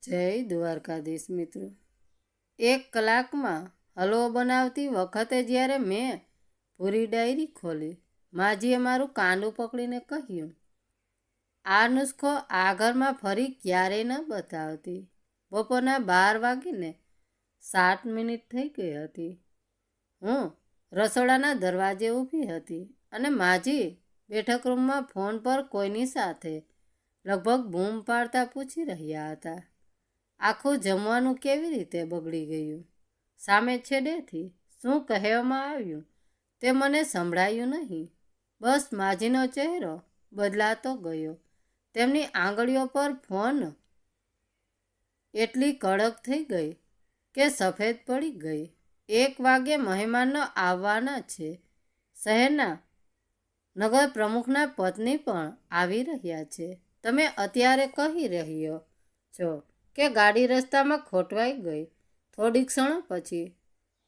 જય દ્વારકાધીશ મિત્રો। 1 કલાકમાં હલવો બનાવતી વખતે જ્યારે મેં પૂરી ડાયરી ખોલી, માજીએ મારું કાંડું પકડીને કહ્યું, આ નુસ્ખો આ ઘરમાં ફરી ક્યારેય ન બતાવતી। બપોરના 12 વાગીને 7 મિનિટ થઈ ગઈ હતી। હું રસોડાના દરવાજે ઊભી હતી અને માજી બેઠક રૂમમાં ફોન પર કોઈની સાથે લગભગ બૂમ પાડતા પૂછી રહ્યા હતા, આખું જમવાનું કેવી રીતે બગડી ગયું? સામે છેડેથી શું કહેવામાં આવ્યું તે મને સંભળાયું નહીં। બસ માજીનો ચહેરો બદલાતો ગયો। તેમની આંગળીઓ પર ફોન એટલી કડક થઈ ગઈ કે સફેદ પડી ગઈ। 1 વાગ્યે મહેમાનો આવવાના છે। શહેરના નગર પ્રમુખના પત્ની પણ આવી રહ્યા છે। તમે અત્યારે કહી રહ્યો છો કે ગાડી રસ્તામાં ખોટવાઈ ગઈ। થોડી ક્ષણો પછી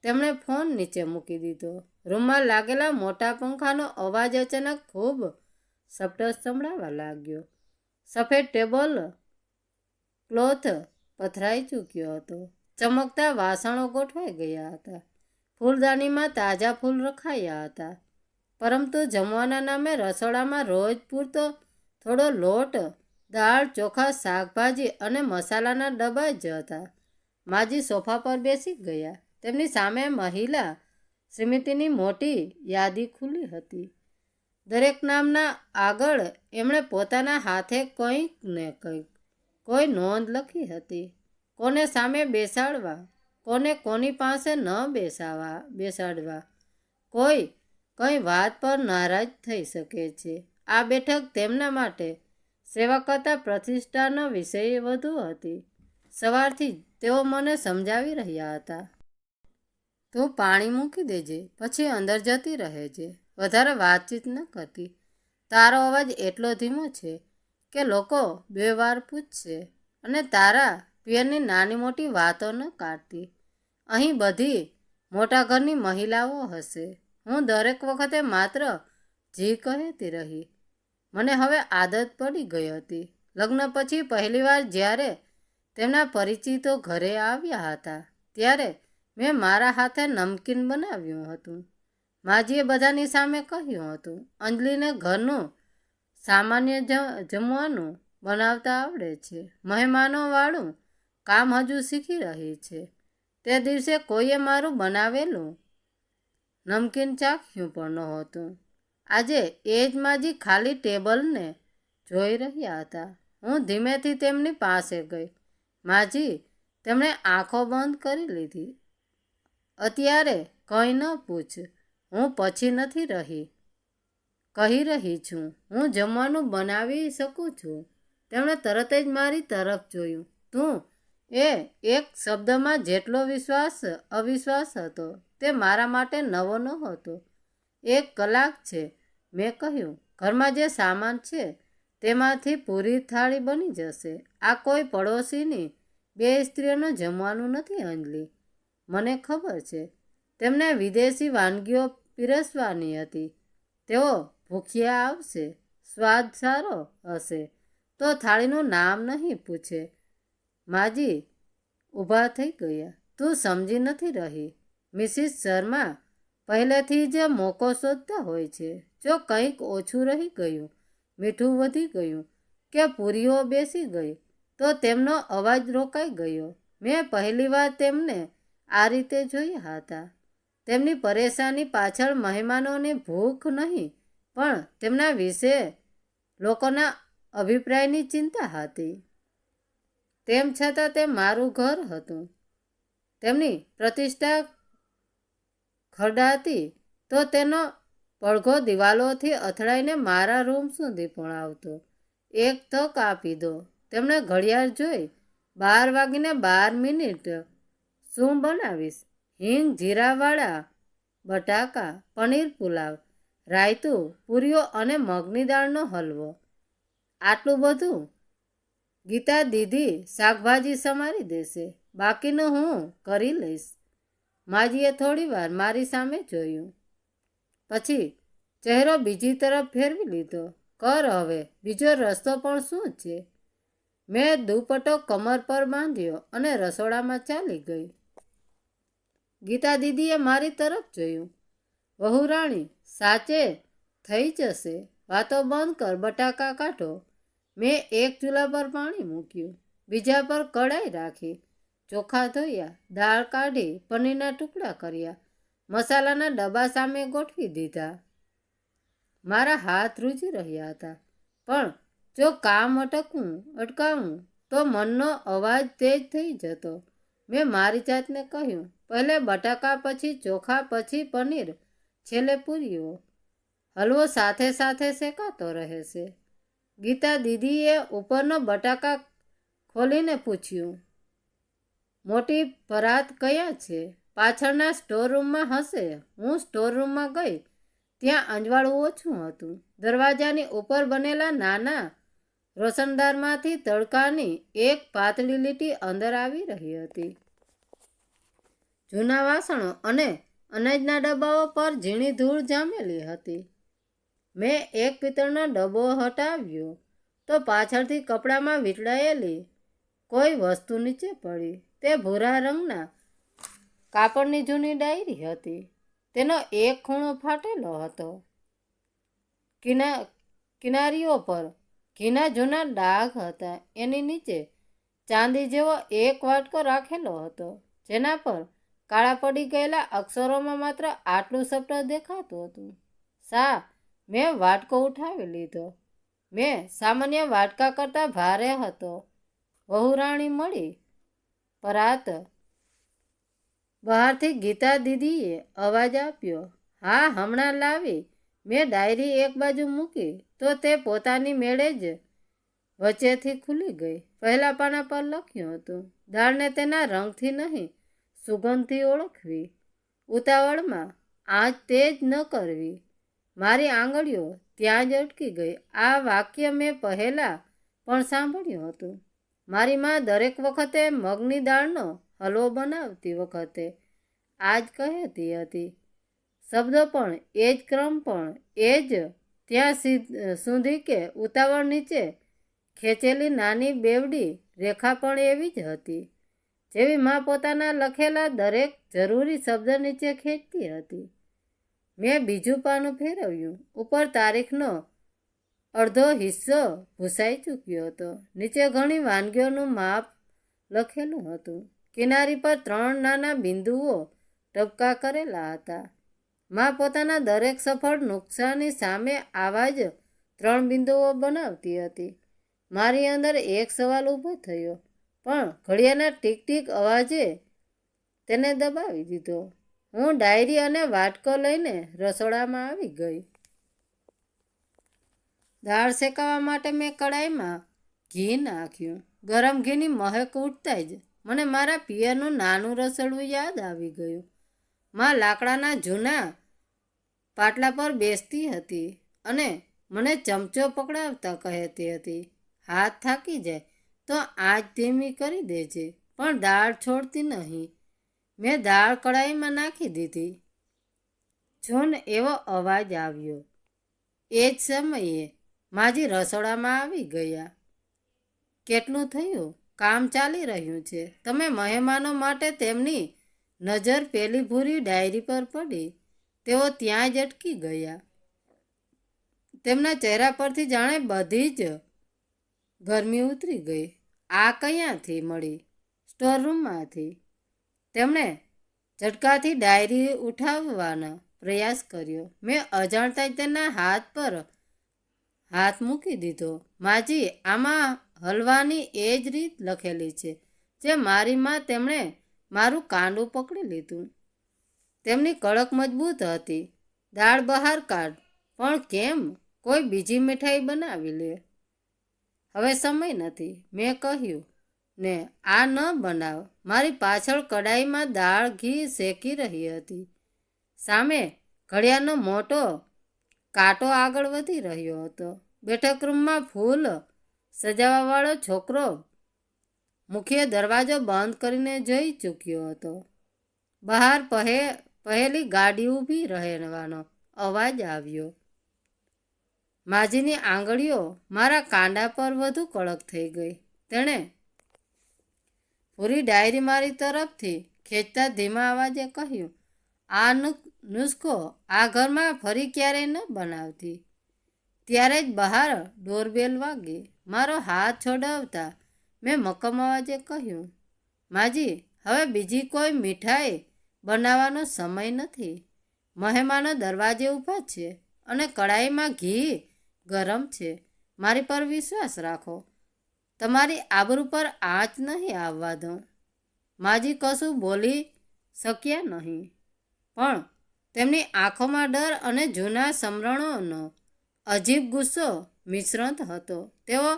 તેમણે ફોન નીચે મૂકી દીધો। રૂમમાં લાગેલા મોટા પંખાનો અવાજ અચાનક ખૂબ સપ્ટ સંભળાવા લાગ્યો। સફેદ ટેબલ ક્લોથ પથરાઈ ચૂક્યો હતો। ચમકતા વાસણો ગોઠવાઈ ગયા હતા। ફૂલદાનીમાં તાજા ફૂલ રખાયા હતા, પરંતુ જમવાના નામે રસોડામાં રોજ પૂરતો થોડો લોટ, દાળ, ચોખા, શાકભાજી અને મસાલાના ડબ્બા જ હતા। માજી સોફા પર બેસી ગયા। તેમની સામે મહિલા સમિતિની મોટી યાદી ખુલ્લી હતી। દરેક નામના આગળ એમણે પોતાના હાથે કંઈક ને કંઈક કોઈ નોંધ લખી હતી। કોને સામે બેસાડવા, કોને કોની પાસે ન બેસાડવા, કોઈ કઈ વાત પર નારાજ થઈ શકે છે। આ બેઠક તેમના માટે સેવા કરતાં પ્રતિષ્ઠાનો વિષય વધુ હતી। સવારથી તેઓ મને સમજાવી રહ્યા હતા, તું પાણી મૂકી દેજે, પછી અંદર જતી રહેજે, વધારે વાતચીત ન કરતી, તારો અવાજ એટલો ધીમો છે કે લોકો 2 વાર પૂછશે, અને તારા પિયરની નાની મોટી વાતો ન કાઢતી। અહીં બધી મોટા ઘરની મહિલાઓ હશે। હું દરેક વખતે માત્ર જી કહેતી રહી। મને હવે આદત પડી ગઈ હતી। લગ્ન પછી પહેલીવાર જ્યારે તેમના પરિચિતો ઘરે આવ્યા હતા ત્યારે મેં મારા હાથે નમકીન બનાવ્યું હતું। માજીએ બધાની સામે કહ્યું હતું, અંજલિને ઘરનું સામાન્ય જમવાનું બનાવતા આવડે છે, મહેમાનોવાળું કામ હજુ શીખી રહી છે। તે દિવસે કોઈએ મારું બનાવેલું નમકીન ચાખ્યું પણ નહોતું। આજે એ જ માજી ખાલી ટેબલને જોઈ રહ્યા હતા। હું ધીમેથી તેમની પાસે ગઈ। માજી, તેમણે આંખો બંધ કરી લીધી। અત્યારે કંઈ ન પૂછ, હું પછી નથી કહી રહી છું, હું જમવાનું બનાવી શકું છું। તેમણે તરત જ મારી તરફ જોયું। તું? એ એક શબ્દમાં જેટલો અવિશ્વાસ હતો તે મારા માટે નવો નહોતો। 1 કલાક છે, મેં કહ્યું, ઘરમાં જે સામાન છે તેમાંથી પૂરી થાળી બની જશે। આ કોઈ પડોશીની 2 સ્ત્રીઓનું જમવાનું નથી અંજલિ, મને ખબર છે। તેમને વિદેશી વાનગીઓ પીરસવાની હતી। તેઓ ભૂખ્યા આવશે, સ્વાદ સારો હશે તો થાળીનું નામ નહીં પૂછે। માજી ઊભા થઈ ગયા। તું સમજી નથી રહી, મિસિસ શર્મા પહેલેથી જ મોકો શોધતા હોય છે। જો કંઈક ઓછું રહી ગયું, મીઠું વધી ગયું કે પૂરીઓ બેસી ગઈ તો તેમનો અવાજ રોકાઈ ગયો। મેં પહેલીવાર તેમને આ રીતે જોયા હતા। તેમની પરેશાની પાછળ મહેમાનોની ભૂખ નહીં પણ તેમના વિશે લોકોના અભિપ્રાયની ચિંતા હતી। તેમ છતાં તે મારું ઘર હતું। તેમની પ્રતિષ્ઠા ખરડાતી તો તેનો પડઘો દિવાલોથી અથડાઈને મારા રૂમ સુધી પણ આવતો। 1 તક આપી દો। તેમણે ઘડિયાળ જોઈ। 12:12 શું બનાવીશ? હિંગ જીરાવાળા બટાકા, પનીર પુલાવ, રાયતું, પૂરીઓ અને મગની દાળનો હલવો। આટલું બધું? ગીતા દીદી શાકભાજી સમારી દેશે, બાકીનું હું કરી લઈશ। માજીએ થોડીવાર મારી સામે જોયું, પછી ચહેરો બીજી તરફ ફેરવી લીધો। કર હવે, બીજો રસ્તો પણ શું છે? મેં દુપટ્ટો કમર પર બાંધ્યો અને રસોડામાં ચાલી ગઈ. ગીતા દીદીએ મારી તરફ જોયું. વહુરાણી, સાચે થઈ જશે, વાતો બંધ કર, બટાકા કાઢો. મેં એક ચૂલા પર પાણી મૂક્યું, બીજા પર કઢાઈ રાખી, ચોખા ધોયા, દાળ કાઢી, પનીરના ટુકડા કર્યા, મસાલાના ડબ્બા સામે ગોઠવી દીધા. મારા હાથ રૂજી રહ્યા હતા, પણ જો કામ અટકાવું તો મનનો અવાજ તેજ થઈ જતો. મેં મારી જાતને કહ્યું, પહેલે બટાકા, પછી ચોખા, પછી પનીર, છેલ્લે પૂરીઓ. હલવો સાથે સાથે શેકાતો રહેશે. ગીતા દીદીએ ઉપરનો બટાકા ખોલીને પૂછ્યું, મોટી પરાત કયા છે? પાછળના સ્ટોરરૂમમાં હશે. હું સ્ટોરરૂમમાં ગઈ. ત્યાં અંજવાળું ઓછું હતું. દરવાજાની ઉપર બનેલા નાના રોશનદારમાંથી તડકાની એક પાતળી લીટી અંદર આવી રહી હતી. જૂના વાસણો અને અનાજના ડબ્બાઓ પર ઝીણી ધૂળ જામેલી હતી. મેં એક પિત્તળનો ડબ્બો હટાવ્યો તો પાછળથી કપડામાં વીંટળાયેલી કોઈ વસ્તુ નીચે પડી. તે ભૂરા રંગના કાપડની જૂની ડાયરી હતી. તેનો એક ખૂણો ફાટેલો હતો. કિનારીઓ પર ઘીના જૂના ડાઘ હતા. એની નીચે ચાંદી જેવો એક વાટકો રાખેલો હતો, જેના પર કાળા પડી ગયેલા અક્ષરોમાં માત્ર આટલું શબ્દ દેખાતું હતું, શા? મેં વાટકો ઉઠાવી લીધો. મેં સામાન્ય વાટકા કરતાં ભારે હતો. વહુરાણી મળી પરાત. બહારથી ગીતા દીદીએ અવાજ આપ્યો, હા, હમણાં લાવી. મેં ડાયરી એક બાજુ મૂકી તો તે પોતાની મેળે જ વચ્ચેથી ખુલી ગઈ. પહેલા પાના પર લખ્યું હતું, દાળને તેના રંગથી નહીં, સુગંધથી ઓળખવી. ઉતાવળમાં આંચ તેજ ન કરવી. મારી આંગળીઓ ત્યાં જ અટકી ગઈ. આ વાક્ય મેં પહેલાં પણ સાંભળ્યું હતું. મારી મા દરેક વખતે મગની દાળનો હલવો બનાવતી વખતે આ જ કહેતી હતી. શબ્દો પણ એ જ, ક્રમ પણ એ જ, ત્યાં સુધી કે ઉતાવળ નીચે ખેંચેલી નાની બેવડી રેખા પણ એવી જ હતી, જેવી મા પોતાના લખેલા દરેક જરૂરી શબ્દ નીચે ખેંચતી હતી. મેં બીજું પાનું ફેરવ્યું. ઉપર તારીખનો અડધો હિસ્સો ભૂસાઈ ચૂક્યો હતો. નીચે ઘણી વાનગીઓનું માપ લખેલું હતું. કિનારી પર 3 નાના બિંદુઓ ટપકા કરેલા હતા. મા પોતાના દરેક સફળ નુસ્ખાની સામે આવા જ 3 બિંદુઓ બનાવતી હતી. મારી અંદર એક સવાલ ઊભો થયો, પણ ઘડિયાળના ટીક ટીક અવાજે તેને દબાવી દીધો. હું ડાયરી અને વાટકો લઈને રસોડામાં આવી ગઈ. દાળ શેકાવા માટે મેં કડાઈમાં ઘી નાખ્યું. ગરમ ઘીની મહેક ઉઠતા જ મને મારા પિયરનું નાનું રસોડું યાદ આવી ગયું. મા લાકડાના જૂના પાટલા પર બેસતી હતી અને મને ચમચો પકડાવતા કહેતી હતી, હાથ થાકી જાય તો આંચ ધીમી કરી દેજે, પણ દાળ છોડતી નહીં. મેં દાળ કડાઈમાં નાખી દીધી. છૂન એવો અવાજ આવ્યો. એ જ સમયે માજી રસોડામાં આવી ગયા. કેટલું થયું? કામ ચાલી રહ્યું છે. તમે મહેમાનો માટે? તેમની નજર પેલી ભૂરી ડાયરી પર પડી. તેઓ ત્યાં જ અટકી ગયા. તેમના ચહેરા પરથી જાણે બધી જ ગરમી ઉતરી ગઈ. આ કયાંથી મળી? સ્ટોરરૂમમાંથી. તેમણે ઝટકાથી ડાયરી ઉઠાવવાનો પ્રયાસ કર્યો. મેં અજાણતા જ તેના હાથ પર હાથ મૂકી દીધો. માજી, આમાં હલવાની એ જ રીત લખેલી છે જે મારી મા. તેમણે મારું કાંડું પકડી લીધું. તેમની કડક મજબૂત હતી. દાળ બહાર કાઢ. પણ કેમ? કોઈ બીજી મીઠાઈ બનાવી લે. હવે સમય નથી, મેં કહ્યું ને. આ ન બનાવ. મારી પાછળ કડાઈમાં દાળ ઘી શેકી રહી હતી. સામે ઘડિયાળનો મોટો કાંટો આગળ વધી રહ્યો હતો. બેઠક રૂમમાં ફૂલ સજાવવાવાળો છોકરો મુખ્ય દરવાજો બંધ કરીને જઈ ચૂક્યો હતો. બહાર પહેલી ગાડી ઊભી રહેવાનો અવાજ આવ્યો. માજીની આંગળીઓ મારા કાંડા પર વધુ કડક થઈ ગઈ. તેણે પૂરી ડાયરી મારી તરફથી ખેંચતા ધીમા અવાજે કહ્યું, આ નુસ્ખો આ ઘરમાં ફરી ક્યારેય ન બનાવતી. ત્યારે જ બહાર ડોરબેલ વાગી. મારો હાથ છોડાવતા મેં મક્કમ અવાજે કહ્યું, માજી, હવે બીજી કોઈ મીઠાઈ બનાવવાનો સમય નથી. મહેમાનો દરવાજે ઊભા છે અને કડાઈમાં ઘી ગરમ છે. મારી પર વિશ્વાસ રાખો. તમારી આબરૂ પર આંચ નહીં આવવા દઉં. માજી કશું બોલી શક્યા નહીં, પણ તેમની આંખોમાં ડર અને જૂના સમરણોનો અજીબ ગુસ્સો મિશ્રિત હતો. તેઓ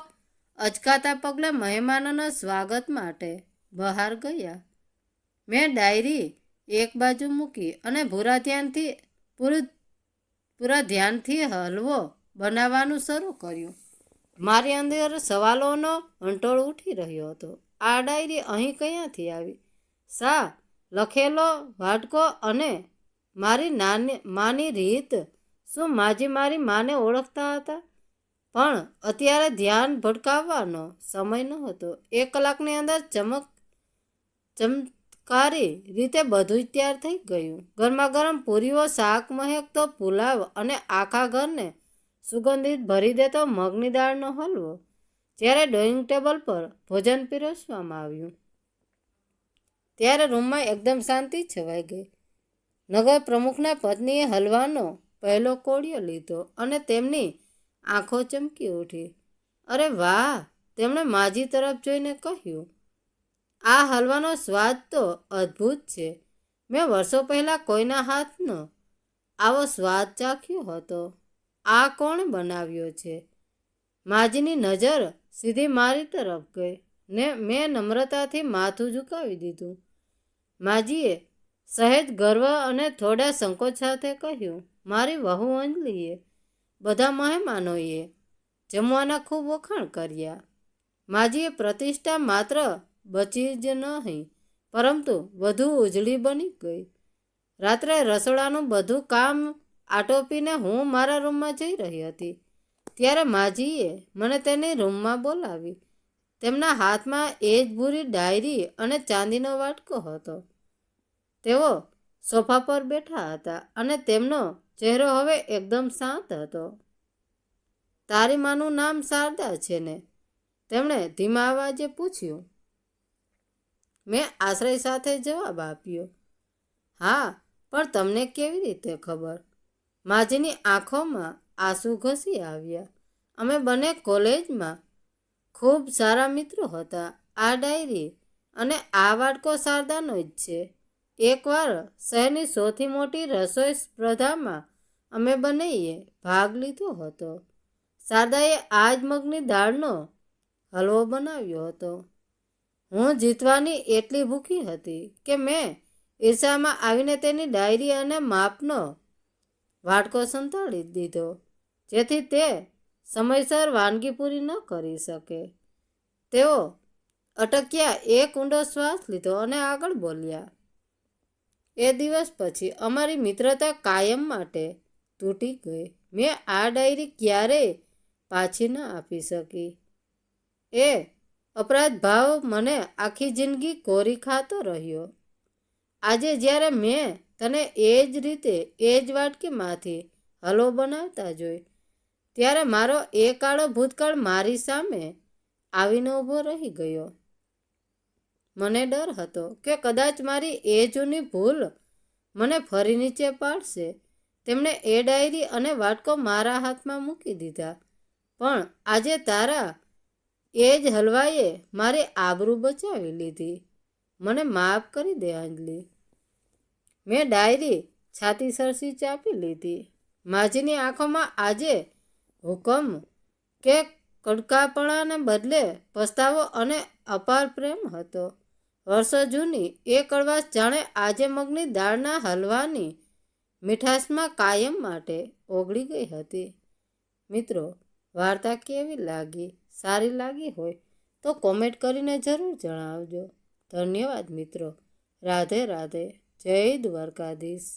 અચકાતા પગલે મહેમાનોના સ્વાગત માટે બહાર ગયા. મેં ડાયરી એક બાજુ મૂકી અને પૂરા ધ્યાનથી હલવો બનાવવાનું શરૂ કર્યું. મારી અંદર સવાલોનો વંટોળ ઉઠી રહ્યો હતો. આ ડાયરી અહીં ક્યાંથી આવી? શા લખેલો વાટકો અને મારી માની રીત? શું માજી મારી માને ઓળખતા હતા? પણ અત્યારે ધ્યાન ભટકાવવાનો સમય નહોતો. 1 કલાકની અંદર ચમત્કારી રીતે બધું જ તૈયાર થઈ ગયું. ગરમા ગરમ પૂરીઓ, શાક મહેકતો પુલાવ અને આખા ઘરને સુગંધિત ભરી દેતો મગની દાળનો હલવો. જ્યારે ડોઇનિંગ ટેબલ પર ભોજન પીરસવામાં આવ્યું ત્યારે રૂમમાં એકદમ શાંતિ છવાઈ ગઈ. નગર પ્રમુખના પત્નીએ હલવાનો પહેલો કોળિયો લીધો અને તેમની આંખો ચમકી ઉઠી. અરે વાહ! તેમણે માજી તરફ જોઈને કહ્યું, આ હલવાનો સ્વાદ તો અદ્ભુત છે. મેં વર્ષો પહેલાં કોઈના હાથનો આવો સ્વાદ ચાખ્યો હતો. આ કોણે બનાવ્યો છે? માજીની નજર સીધી મારી તરફ ગઈ ને મેં નમ્રતાથી માથું ઝુકાવી દીધું. માજીએ સહેજ ગર્વ અને થોડા સંકોચ સાથે કહ્યું, મારી વહુ અંજલીએ. બધા મહેમાનોએ જમવાના ખૂબ વખાણ કર્યા. માજીએ પ્રતિષ્ઠા માત્ર બચી જ નહીં, પરંતુ વધુ ઉજળી બની ગઈ. રાત્રે રસોડાનું બધું કામ આટોપીને હું મારા રૂમમાં જઈ રહી હતી ત્યારે માજીએ મને તેની રૂમમાં બોલાવી. તેમના હાથમાં એ જ ભૂરી ડાયરી અને ચાંદીનો વાટકો હતો. તેઓ સોફા પર બેઠા હતા અને તેમનો ચહેરો હવે એકદમ શાંત હતો. તારી માનું નામ શારદા છે ને? તેમણે ધીમા અવાજે પૂછ્યું. મેં આશ્ચર્ય સાથે જવાબ આપ્યો. હા, પણ તમને કેવી રીતે ખબર? માજીની આંખોમાં આંસુ ઘસી આવ્યા. અમે બંને કોલેજમાં ખૂબ સારા મિત્રો હતા. આ ડાયરી અને આ વાટકો શારદાનો જ છે. એકવાર શહેરની સૌથી મોટી રસોઈ સ્પર્ધામાં અમે બંનેએ ભાગ લીધો હતો. શારદાએ આ જ મગની દાળનો હલવો બનાવ્યો હતો. હું જીતવાની એટલી ભૂખી હતી કે મેં ઈર્ષામાં આવીને તેની ડાયરી અને માપનો વાટકો સંતાડી દીધો, જેથી તે સમયસર વાનગી પૂરી ન કરી શકે. તેઓ અટક્યા, એક ઊંડો શ્વાસ લીધો અને આગળ બોલ્યા. એ દિવસ પછી અમારી મિત્રતા કાયમ માટે તૂટી ગઈ. મેં આ ડાયરી ક્યારેય પાછી ન આપી શકી. એ અપરાધ ભાવ મને આખી જિંદગી કોરી ખાતો રહ્યો. આજે જ્યારે મેં તને એ જ રીતે એ જ વાટકીમાંથી હલવો બનાવતા જોઈ, ત્યારે મારો એ કાળો ભૂતકાળ મારી સામે આવીને ઊભો રહી ગયો. મને ડર હતો કે કદાચ મારી એ જૂની ભૂલ મને ફરી નીચે પાડશે. તેમણે એ ડાયરી અને વાટકો મારા હાથમાં મૂકી દીધા. પણ આજે તારા એ જ હલવાએ મારી આબરૂ બચાવી લીધી. મને માફ કરી દે અંજલિ. મેં ડાયરી છાતી સરસી ચાપી લીધી. માજીની આંખોમાં આજે હુકમ કે કડકાપણાને બદલે પસ્તાવો અને અપાર પ્રેમ હતો. વર્ષો જૂની એ કડવાશ જાણે આજે મગની દાળના હલવાની મીઠાશમાં કાયમ માટે ઓગળી ગઈ હતી. મિત્રો, વાર્તા કેવી લાગી? સારી લાગી હોય તો કોમેન્ટ કરીને જરૂર જણાવજો. ધન્યવાદ મિત્રો. રાધે રાધે. જય દ્વારકાધીશ.